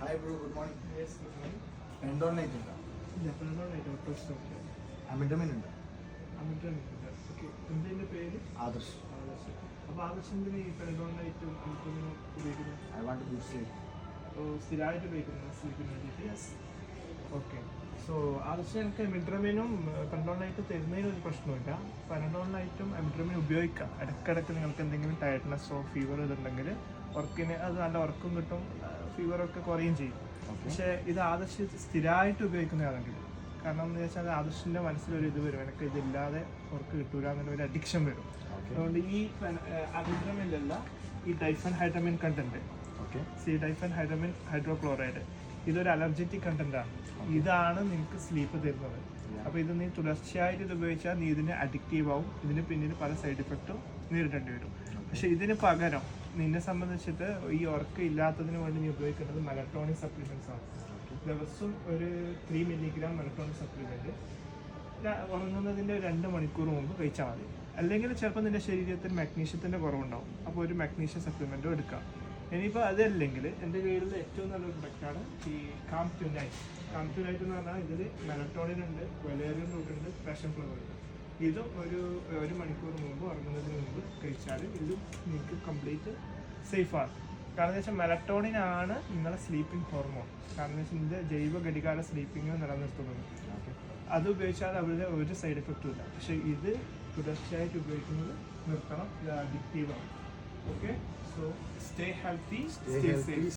Hi bro, good morning. Yes, good morning. Pendon night ഉണ്ട്. Japanese night out of stock. അമിഡമിൻ ഉണ്ട്. അമിറ്റൻ okay. എന്തിന്റെ പേര്? ആദർശ്. ആദർശ്. അപ്പോൾ ആദർശിന് ഈ പെൻഡോൺ നൈറ്റും അമിറ്റമിനും ഉപയോഗിക്കുന്നത്? I want to good sleep. അപ്പോൾ സ്ഥിരമായിട്ട് ഉപയോഗിക്കുന്നത് സ്ലീപ്പിന് വേണ്ടിയിട്ട്? Yes. ഓക്കെ. സോ ആദർശ് എനിക്ക് അമിട്രമിനും പെൻഡോൺ നൈറ്റ് തരുന്നതിന് ഒരു പ്രശ്നമില്ല. പെൻഡോൺ നൈറ്റും അമിട്രമിനും ഉപയോഗിക്കാം. ഇടയ്ക്കിടയ്ക്ക് നിങ്ങൾക്ക് എന്തെങ്കിലും ടയർഡ്നെസ്സോ ഫീവർ ഇതുണ്ടെങ്കിൽ വർക്കിന് അത് നല്ല വർക്കും കിട്ടും, ഫീവറൊക്കെ കുറയും ചെയ്യും. പക്ഷേ ഇത് ആദർശ് സ്ഥിരമായിട്ട് ഉപയോഗിക്കുന്നതാണെങ്കിൽ, കാരണം എന്ന് വെച്ചാൽ ആദർശിൻ്റെ മനസ്സിലൊരു ഇത് വരും, എനിക്ക് ഇതില്ലാതെ വർക്ക് കിട്ടൂല എന്നൊരു അഡിക്ഷൻ വരും. അതുകൊണ്ട് ഈ അമിട്രമിലല്ല ഈ ഡൈഫൻ ഹൈഡ്രമിൻ കണ്ടന്റ്, സി ഡൈഫൻ ഹൈഡ്രമിൻ ഹൈഡ്രോക്ലോറൈഡ്, ഇതൊരു അലർജറ്റിക് കണ്ടന്റാണ്. ഇതാണ് നിങ്ങൾക്ക് സ്ലീപ്പ് തരുന്നത്. അപ്പോൾ ഇത് നീ തുടർച്ചയായിട്ട് ഇത് ഉപയോഗിച്ചാൽ നീ ഇതിന് അഡിക്റ്റീവ് ആവും, ഇതിന് പിന്നിൽ പല സൈഡ് ഇഫക്റ്റും നേരിടേണ്ടി വരും. പക്ഷേ ഇതിന് പകരം നിന്നെ സംബന്ധിച്ചിട്ട് ഈ ഉറക്കം ഇല്ലാത്തതിന് വേണ്ടി നീ ഉപയോഗിക്കുന്നത് മെലറ്റോണിൻ സപ്ലിമെന്റ്സ് ആണ്. ദിവസം ഒരു 3 മില്ലിഗ്രാം മെലറ്റോണിൻ സപ്ലിമെന്റ് ഉറങ്ങുന്നതിൻ്റെ 2 മണിക്കൂർ മുമ്പ് കഴിച്ചാൽ മതി. അല്ലെങ്കിൽ ചിലപ്പോൾ നിന്റെ ശരീരത്തിൽ മഗ്നീഷ്യത്തിൻ്റെ കുറവുണ്ടാവും, അപ്പോൾ ഒരു മഗ്നീഷ്യം സപ്ലിമെൻറ്റും എടുക്കാം. ഇനിയിപ്പോൾ അതല്ലെങ്കിൽ എൻ്റെ കയ്യിലുള്ള ഏറ്റവും നല്ലൊരു പ്രൊഡക്റ്റാണ് ഈ calm to night. Calm to night എന്ന് പറഞ്ഞാൽ ഇതിൽ മെലറ്റോണിൻ ഉണ്ട്, വെലേറിയൻ റൂട്ട് ഉണ്ട്, പാഷൻ ഫ്ലവർ ഉണ്ട്. ഇതും ഒരു മണിക്കൂർ മുമ്പ് ഉറങ്ങുന്നതിന് മുമ്പ് കഴിച്ചാൽ ഇതും നിങ്ങൾക്ക് കംപ്ലീറ്റ് സേഫാണ്. കാരണം എന്ന് വെച്ചാൽ മെലറ്റോണിൻ ആണ് നിങ്ങളുടെ സ്ലീപ്പിംഗ് ഹോർമോൺ. കാരണം എന്ന് വെച്ചാൽ ഇതിൻ്റെ ജൈവ ഘടികാല സ്ലീപ്പിംഗ് നിലനിർത്തുന്നത്. അത് ഉപയോഗിച്ചാൽ അവരുടെ ഒരു സൈഡ് എഫക്റ്റും ഇല്ല. പക്ഷേ ഇത് തുടർച്ചയായിട്ട് ഉപയോഗിക്കുന്നത് നിർത്തണം, ഇത് അഡിക്റ്റീവാണ്. Okay, so stay healthy, stay safe.